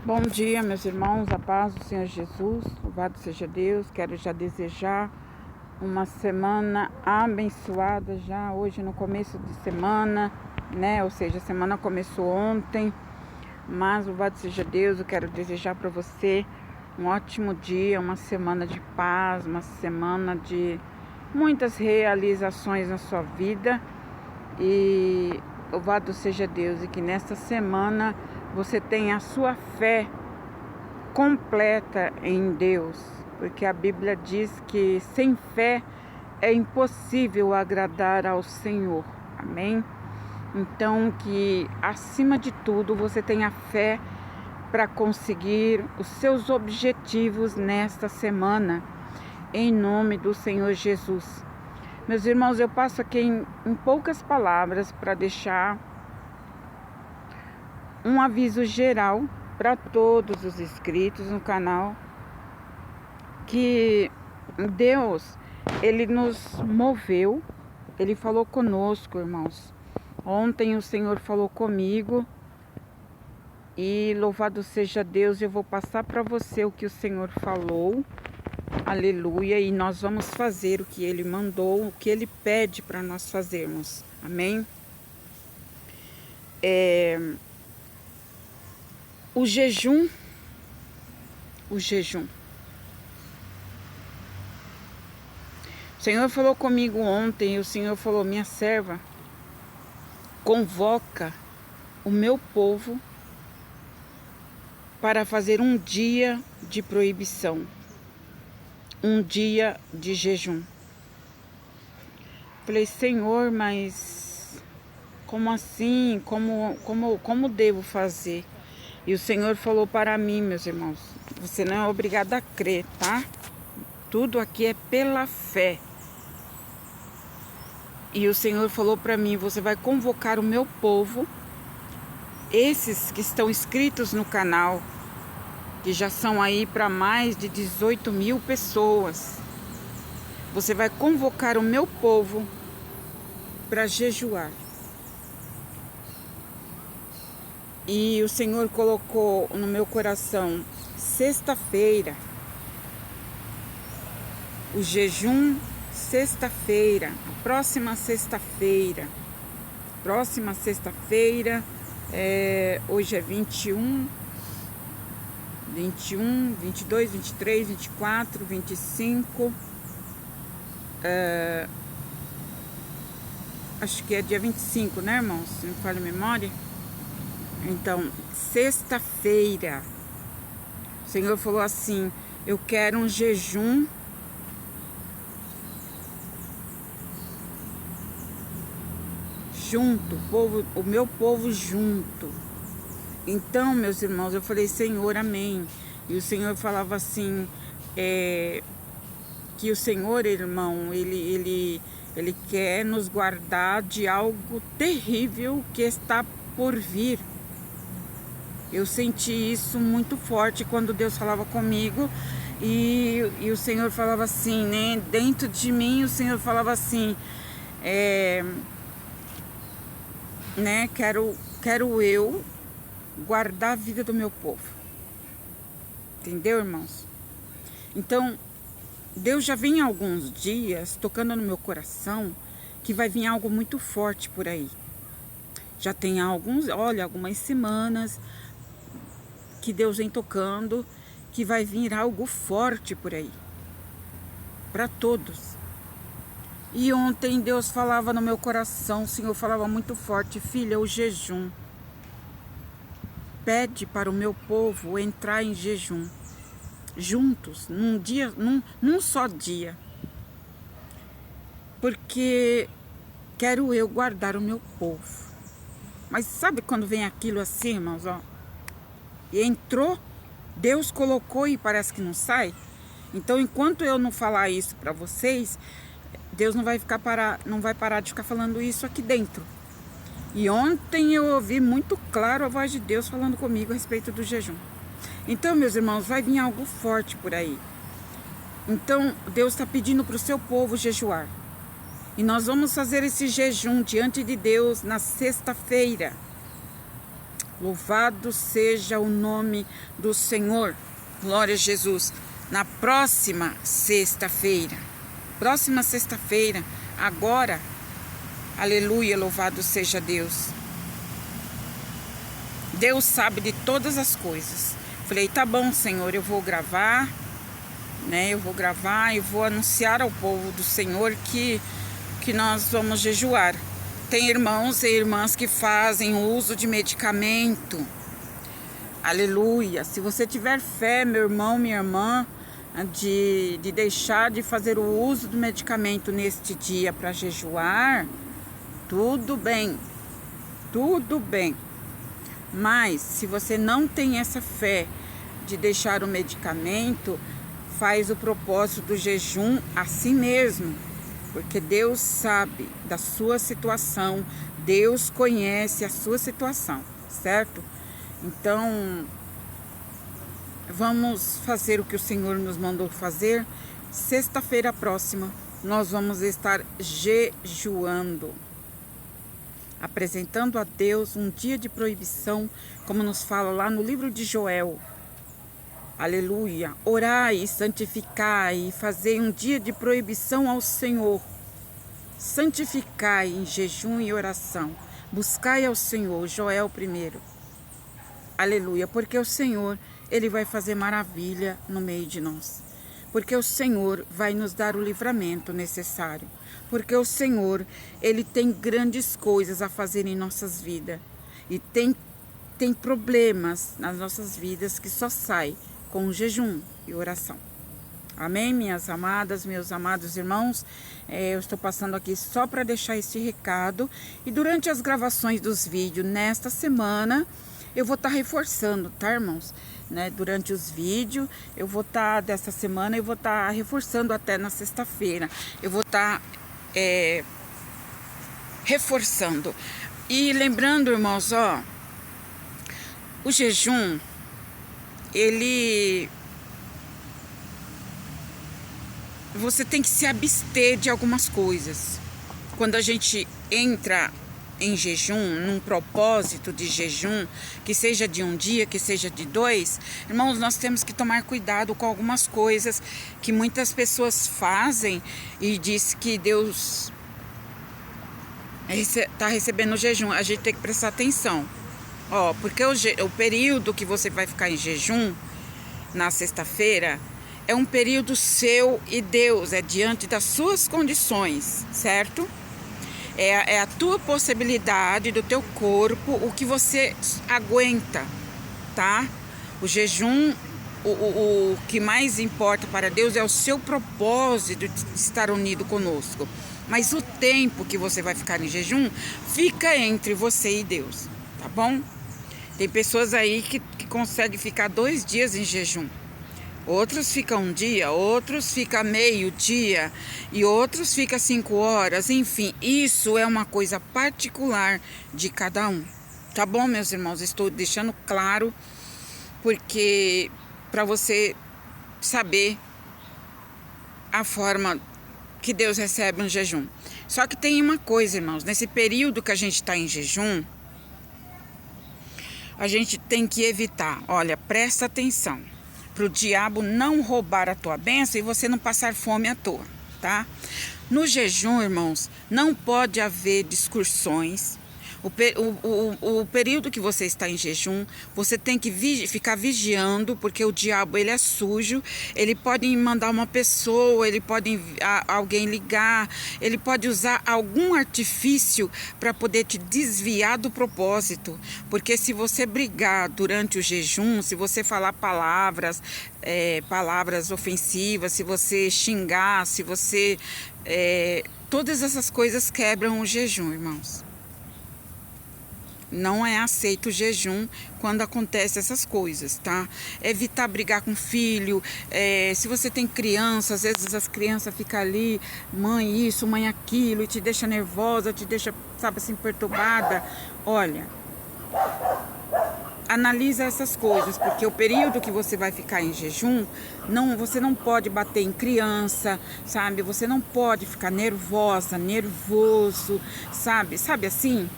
Bom dia, meus irmãos, a paz do Senhor Jesus, louvado seja Deus. Quero já desejar uma semana abençoada já hoje no começo de semana, né? Ou seja, a semana começou ontem, mas louvado seja Deus. Eu quero desejar para você um ótimo dia, uma semana de paz, uma semana de muitas realizações na sua vida. E louvado seja Deus, e que nesta semana você tenha a sua fé completa em Deus, porque a Bíblia diz que sem fé é impossível agradar ao Senhor. Amém? Então, que acima de tudo você tenha fé para conseguir os seus objetivos nesta semana, em nome do Senhor Jesus. Meus irmãos, eu passo aqui em poucas palavras para deixar um aviso geral para todos os inscritos no canal, que Deus, Ele nos moveu, Ele falou conosco, irmãos. Ontem o Senhor falou comigo e louvado seja Deus, eu vou passar para você o que o Senhor falou, aleluia, e nós vamos fazer o que Ele mandou, o que Ele pede para nós fazermos, amém? O jejum. O Senhor falou comigo ontem, e o Senhor falou: minha serva, convoca o meu povo para fazer um dia de proibição, um dia de jejum. Falei: Senhor, mas como assim? Como devo fazer? E o Senhor falou para mim, meus irmãos, você não é obrigado a crer, tá? Tudo aqui é pela fé. E o Senhor falou para mim: você vai convocar o meu povo, esses que estão inscritos no canal, que já são aí para mais de 18 mil pessoas. Você vai convocar o meu povo para jejuar. E o Senhor colocou no meu coração sexta-feira, o jejum sexta-feira, a próxima sexta-feira, hoje é 21, 22, 23, 24, 25, acho que é dia 25, né, irmãos? Se não falha a memória. Então, sexta-feira, o Senhor falou assim: eu quero um jejum junto, o meu povo junto. Então, meus irmãos, eu falei: Senhor, amém. E o Senhor falava assim, que o Senhor, irmão, ele quer nos guardar de algo terrível que está por vir. Eu senti isso muito forte quando Deus falava comigo, e o Senhor falava assim, né? Dentro de mim o Senhor falava assim, né? Quero eu guardar a vida do meu povo. Entendeu, irmãos? Então, Deus já vem há alguns dias tocando no meu coração que vai vir algo muito forte por aí. Já tem algumas semanas que Deus vem tocando, que vai vir algo forte por aí, para todos. E ontem Deus falava no meu coração, o Senhor falava muito forte: filha, o jejum. Pede para o meu povo entrar em jejum, juntos, num só dia. Porque quero eu guardar o meu povo. Mas sabe quando vem aquilo assim, irmãos, ó? E entrou, Deus colocou e parece que não sai. Então, enquanto eu não falar isso para vocês, Deus não vai parar de ficar falando isso aqui dentro. E ontem eu ouvi muito claro a voz de Deus falando comigo a respeito do jejum. Então, meus irmãos, vai vir algo forte por aí. Então, Deus está pedindo para o seu povo jejuar. E nós vamos fazer esse jejum diante de Deus na sexta-feira. Louvado seja o nome do Senhor. Glória a Jesus. Na próxima sexta-feira, agora, aleluia, louvado seja Deus. Deus sabe de todas as coisas. Falei, tá bom, Senhor, eu vou gravar, né? Eu vou gravar e vou anunciar ao povo do Senhor que nós vamos jejuar. Tem irmãos e irmãs que fazem uso de medicamento. Aleluia. Se você tiver fé, meu irmão, minha irmã, de deixar de fazer o uso do medicamento neste dia para jejuar, tudo bem, tudo bem. Mas se você não tem essa fé de deixar o medicamento, faz o propósito do jejum assim mesmo, porque Deus sabe da sua situação, Deus conhece a sua situação, certo? Então, vamos fazer o que o Senhor nos mandou fazer. Sexta-feira próxima, nós vamos estar jejuando, apresentando a Deus um dia de proibição, como nos fala lá no livro de Joel. Aleluia. Orai, santificai e fazei um dia de proibição ao Senhor. Santificai em jejum e oração. Buscai ao Senhor. Joel 1. Aleluia. Porque o Senhor, Ele vai fazer maravilha no meio de nós. Porque o Senhor vai nos dar o livramento necessário. Porque o Senhor, Ele tem grandes coisas a fazer em nossas vidas. E tem problemas nas nossas vidas que só sai com jejum e oração. Amém, minhas amadas, meus amados irmãos? Eu estou passando aqui só para deixar esse recado. E durante as gravações dos vídeos nesta semana, eu vou estar reforçando, tá, irmãos? Né? Durante os vídeos, eu vou estar, dessa semana, eu vou estar reforçando até na sexta-feira. Eu vou estar reforçando. E lembrando, irmãos, ó, o jejum, você tem que se abster de algumas coisas. Quando a gente entra em jejum, num propósito de jejum, que seja de um dia, que seja de 2, irmãos, nós temos que tomar cuidado com algumas coisas que muitas pessoas fazem e diz que Deus está recebendo o jejum. A gente tem que prestar atenção. Ó, porque o período que você vai ficar em jejum na sexta-feira é um período seu e Deus, é diante das suas condições, certo? É a tua possibilidade do teu corpo, o que você aguenta, tá? O jejum, o que mais importa para Deus é o seu propósito de estar unido conosco. Mas o tempo que você vai ficar em jejum fica entre você e Deus, tá bom? Tem pessoas aí que conseguem ficar 2 dias em jejum. Outros ficam 1 dia, outros ficam meio dia e outros ficam 5 horas. Enfim, isso é uma coisa particular de cada um. Tá bom, meus irmãos? Estou deixando claro, porque para você saber a forma que Deus recebe um jejum. Só que tem uma coisa, irmãos, nesse período que a gente está em jejum, a gente tem que evitar, olha, presta atenção, para o diabo não roubar a tua bênção e você não passar fome à toa, tá? No jejum, irmãos, não pode haver discussões. O período que você está em jejum, você tem que ficar vigiando, porque o diabo, ele é sujo, ele pode mandar uma pessoa, ele pode alguém ligar, ele pode usar algum artifício para poder te desviar do propósito, porque se você brigar durante o jejum, se você falar palavras ofensivas, se você xingar, se você... todas essas coisas quebram o jejum, irmãos. Não é aceito o jejum quando acontece essas coisas, tá? Evitar brigar com o filho. Se você tem criança, às vezes as crianças ficam ali, mãe isso, mãe aquilo, e te deixa nervosa, te deixa, sabe assim, perturbada. Olha, analisa essas coisas, porque o período que você vai ficar em jejum, você não pode bater em criança, sabe? Você não pode ficar nervoso, sabe? Sabe assim?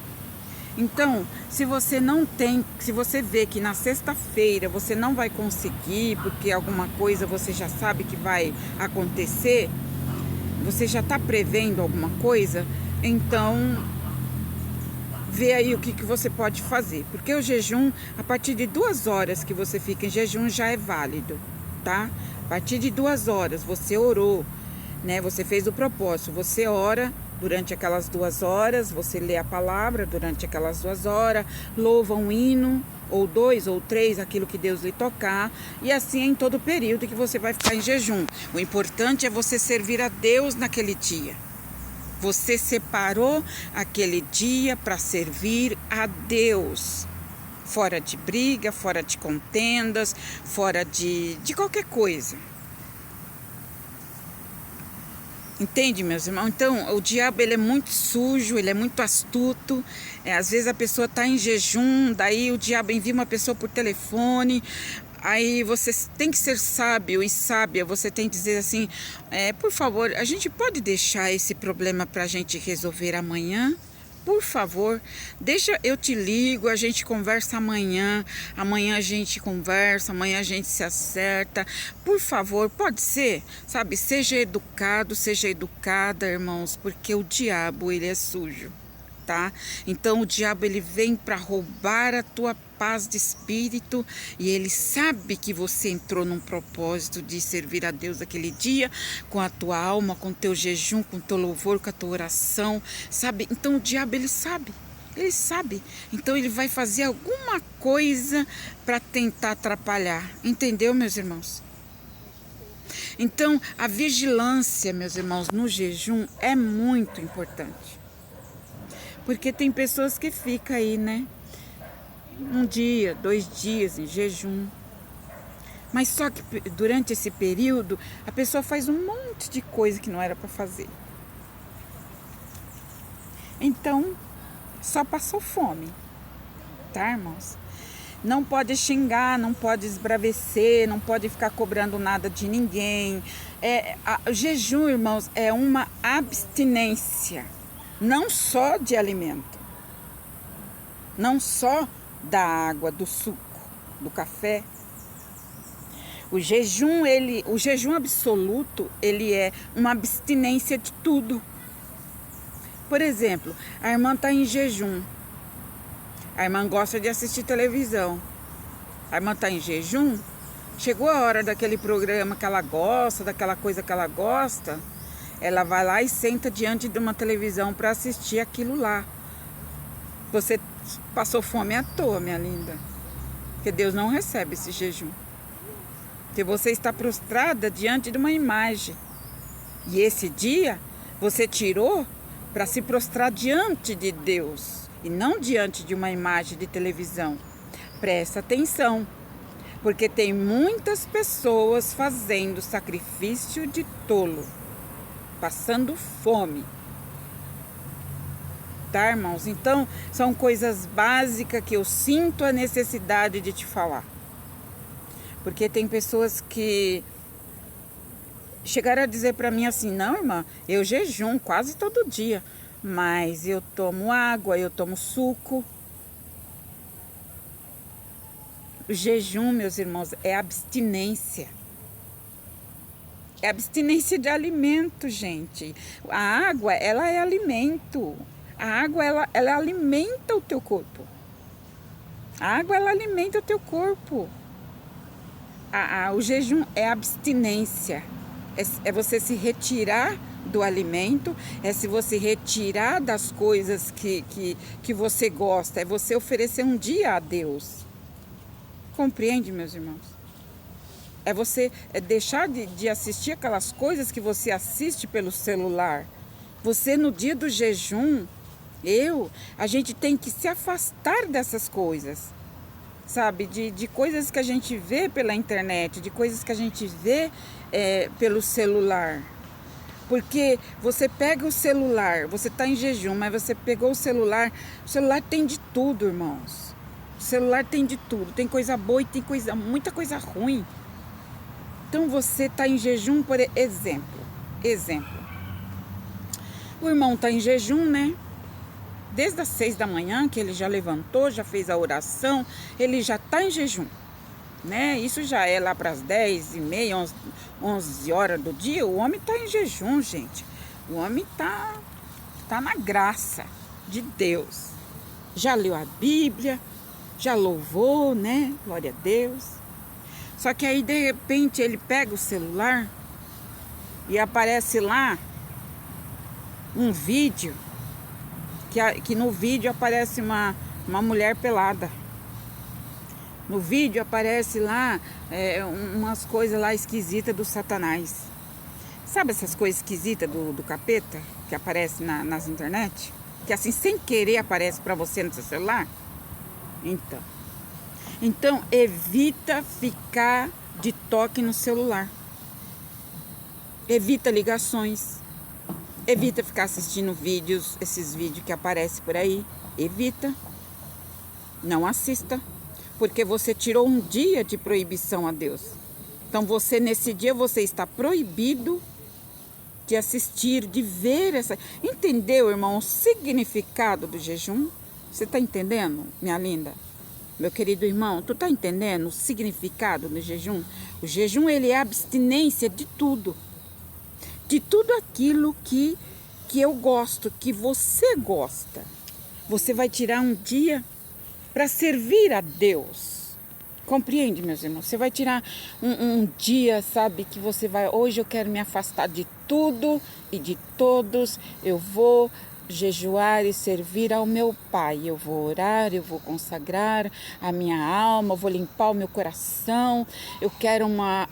Então, se você não tem, se você vê que na sexta-feira você não vai conseguir, porque alguma coisa você já sabe que vai acontecer, você já está prevendo alguma coisa, então vê aí o que você pode fazer. Porque o jejum, a partir de 2 horas que você fica em jejum já é válido, tá? A partir de 2 horas você orou, né? Você fez o propósito, você ora durante aquelas 2 horas, você lê a palavra durante aquelas 2 horas, louva um hino, ou 2 ou 3, aquilo que Deus lhe tocar, e assim é em todo o período que você vai ficar em jejum. O importante é você servir a Deus naquele dia. Você separou aquele dia para servir a Deus. Fora de briga, fora de contendas, fora de qualquer coisa. Entende, meus irmãos? Então, o diabo, ele é muito sujo, ele é muito astuto. Às vezes a pessoa está em jejum, daí o diabo envia uma pessoa por telefone. Aí você tem que ser sábio e sábia, você tem que dizer assim, por favor, a gente pode deixar esse problema para a gente resolver amanhã? Por favor, deixa, eu te ligo, a gente conversa amanhã a gente conversa, amanhã a gente se acerta. Por favor, pode ser? Sabe, seja educado, seja educada, irmãos, porque o diabo, ele é sujo, tá? Então o diabo, ele vem para roubar a tua paz de espírito, e ele sabe que você entrou num propósito de servir a Deus aquele dia, com a tua alma, com o teu jejum, com o teu louvor, com a tua oração, sabe? Então o diabo, ele sabe, então ele vai fazer alguma coisa para tentar atrapalhar, entendeu, meus irmãos? Então a vigilância, meus irmãos, no jejum é muito importante, porque tem pessoas que ficam aí, né? 1 dia, 2 dias em jejum. Mas só que durante esse período, a pessoa faz um monte de coisa que não era para fazer. Então, só passou fome. Tá, irmãos? Não pode xingar, não pode esbravecer, não pode ficar cobrando nada de ninguém. O jejum, irmãos, é uma abstinência. Não só de alimento. Não só da água, do suco, do café. O jejum absoluto, ele é uma abstinência de tudo. Por exemplo, a irmã está em jejum. A irmã gosta de assistir televisão. A irmã está em jejum. Chegou a hora daquele programa que ela gosta, daquela coisa que ela gosta, ela vai lá e senta diante de uma televisão para assistir aquilo lá. Você passou fome à toa, minha linda. Porque Deus não recebe esse jejum. Porque você está prostrada diante de uma imagem. E esse dia você tirou para se prostrar diante de Deus. E não diante de uma imagem de televisão. Presta atenção. Porque tem muitas pessoas fazendo sacrifício de tolo. Passando fome. Tá, irmãos? Então, são coisas básicas que eu sinto a necessidade de te falar. Porque tem pessoas que chegaram a dizer para mim assim, não, irmã, eu jejum quase todo dia, mas eu tomo água, eu tomo suco. O jejum, meus irmãos, é abstinência. É abstinência de alimento, gente. A água, ela é alimento. A água, ela alimenta o teu corpo. A água, ela alimenta o teu corpo. O jejum é abstinência. É você se retirar do alimento, é se você retirar das coisas que você gosta. É você oferecer um dia a Deus. Compreende, meus irmãos? É você deixar de assistir aquelas coisas que você assiste pelo celular. Você, no dia do jejum, a gente tem que se afastar dessas coisas, sabe? De coisas que a gente vê pela internet, de coisas que a gente vê pelo celular. Porque você pega o celular, você está em jejum, mas você pegou o celular tem de tudo, irmãos. O celular tem de tudo, tem coisa boa e tem muita coisa ruim. Então você está em jejum, por exemplo. O irmão está em jejum, né? Desde as 6 da manhã que ele já levantou, já fez a oração, ele já está em jejum, né? Isso já é lá para as 10h30, 11 horas do dia. O homem está em jejum, gente. O homem tá na graça de Deus. Já leu a Bíblia, já louvou, né? Glória a Deus. Só que aí, de repente, ele pega o celular e aparece lá um vídeo, que no vídeo aparece uma mulher pelada. No vídeo aparece lá umas coisas lá esquisitas do Satanás. Sabe essas coisas esquisitas do capeta que aparece nas internet? Que assim, sem querer, aparece para você no seu celular? Então, evita ficar de toque no celular. Evita ligações. Evita ficar assistindo esses vídeos que aparecem por aí. Evita. Não assista. Porque você tirou um dia de proibição a Deus. Então, nesse dia, você está proibido de assistir, de ver essa... Entendeu, irmão, o significado do jejum? Você está entendendo, minha linda? Meu querido irmão, tu está entendendo o significado do jejum? O jejum, ele é abstinência de tudo. De tudo aquilo que eu gosto, que você gosta. Você vai tirar um dia para servir a Deus. Compreende, meus irmãos? Você vai tirar um dia, sabe, que você vai... Hoje eu quero me afastar de tudo e de todos. Eu vou jejuar e servir ao meu Pai. Eu vou orar, eu vou consagrar a minha alma, eu vou limpar o meu coração. Eu quero uma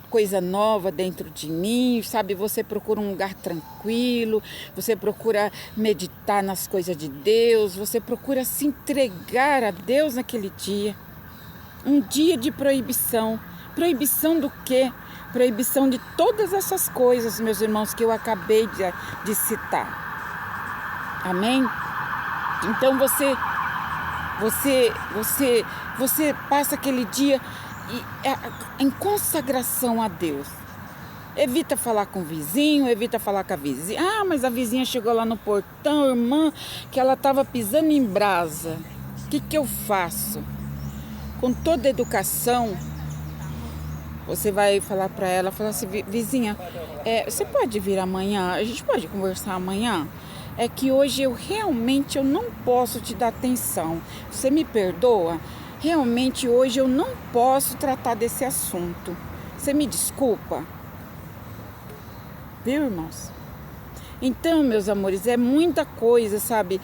coisa nova dentro de mim, sabe? Você procura um lugar tranquilo, você procura meditar nas coisas de Deus, você procura se entregar a Deus naquele dia. Um dia de proibição. Proibição do quê? Proibição de todas essas coisas, meus irmãos, que eu acabei de citar. Amém? Então você passa aquele dia em consagração a Deus. Evita falar com o vizinho, evita falar com a vizinha. Ah, mas a vizinha chegou lá no portão, irmã, que ela estava pisando em brasa. O que eu faço? Com toda educação, você vai falar para ela, falar assim, vizinha, você pode vir amanhã? A gente pode conversar amanhã? É que hoje eu não posso te dar atenção. Você me perdoa? Realmente hoje eu não posso tratar desse assunto. Você me desculpa? Viu, irmãos? Então, meus amores, é muita coisa, sabe?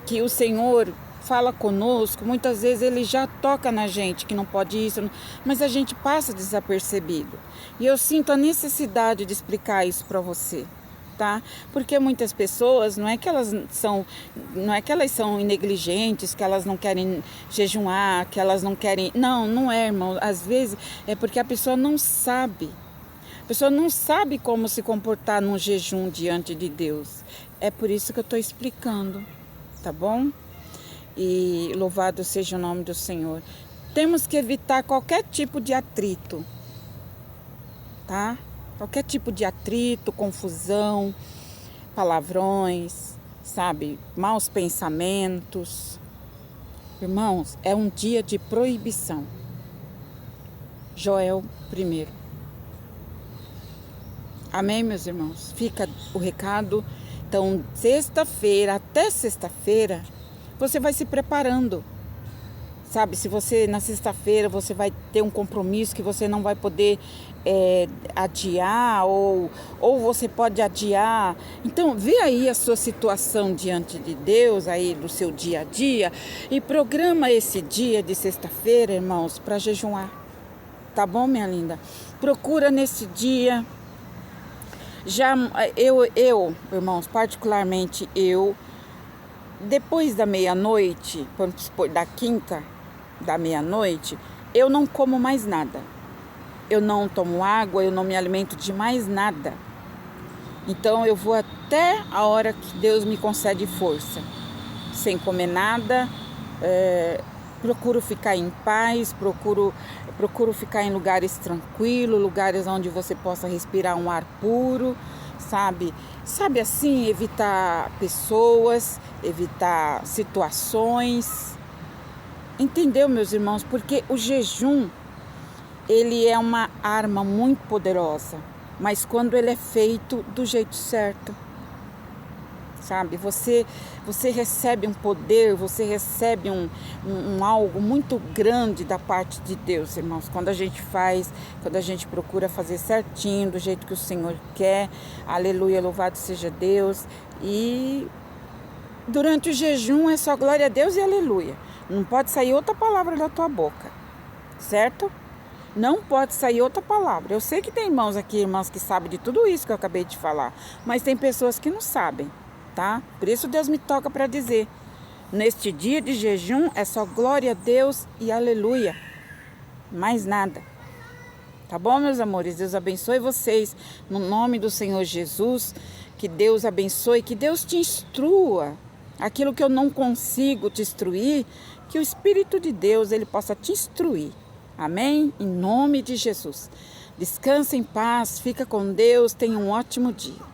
Que o Senhor fala conosco. Muitas vezes Ele já toca na gente que não pode isso, mas a gente passa desapercebido. E eu sinto a necessidade de explicar isso para você. Tá? Porque muitas pessoas, não é que elas são negligentes, que elas não querem jejuar, que elas não querem... Não é, irmão. Às vezes é porque a pessoa não sabe. A pessoa não sabe como se comportar num jejum diante de Deus. É por isso que eu estou explicando, tá bom? E louvado seja o nome do Senhor. Temos que evitar qualquer tipo de atrito, tá? Qualquer tipo de atrito, confusão, palavrões, sabe? Maus pensamentos. Irmãos, é um dia de proibição. Joel 1. Amém, meus irmãos? Fica o recado. Então, até sexta-feira, você vai se preparando. Sabe, se você na sexta-feira você vai ter um compromisso que você não vai poder adiar ou você pode adiar. Então, vê aí a sua situação diante de Deus, aí do seu dia a dia e programa esse dia de sexta-feira, irmãos, para jejuar. Tá bom, minha linda? Procura nesse dia. Irmãos, particularmente eu, depois da meia-noite, da quinta, da meia-noite, eu não como mais nada. Eu não tomo água, eu não me alimento de mais nada. Então eu vou até a hora que Deus me concede força, sem comer nada. Procuro ficar em paz, procuro ficar em lugares tranquilos, lugares onde você possa respirar um ar puro, sabe? Sabe assim, evitar pessoas, evitar situações. Entendeu, meus irmãos? Porque o jejum, ele é uma arma muito poderosa, mas quando ele é feito do jeito certo, sabe? Você recebe um poder, você recebe um algo muito grande da parte de Deus, irmãos. Quando a gente faz, quando a gente procura fazer certinho, do jeito que o Senhor quer. Aleluia, louvado seja Deus. E durante o jejum é só glória a Deus e aleluia. Não pode sair outra palavra da tua boca, certo? Não pode sair outra palavra. Eu sei que tem irmãos aqui, irmãs que sabem de tudo isso que eu acabei de falar, mas tem pessoas que não sabem, tá? Por isso Deus me toca para dizer, neste dia de jejum é só glória a Deus e aleluia. Mais nada. Tá bom, meus amores? Deus abençoe vocês no nome do Senhor Jesus. Que Deus abençoe, que Deus te instrua. Aquilo que eu não consigo te instruir, que o Espírito de Deus, ele possa te instruir. Amém? Em nome de Jesus. Descansa em paz, fica com Deus, tenha um ótimo dia.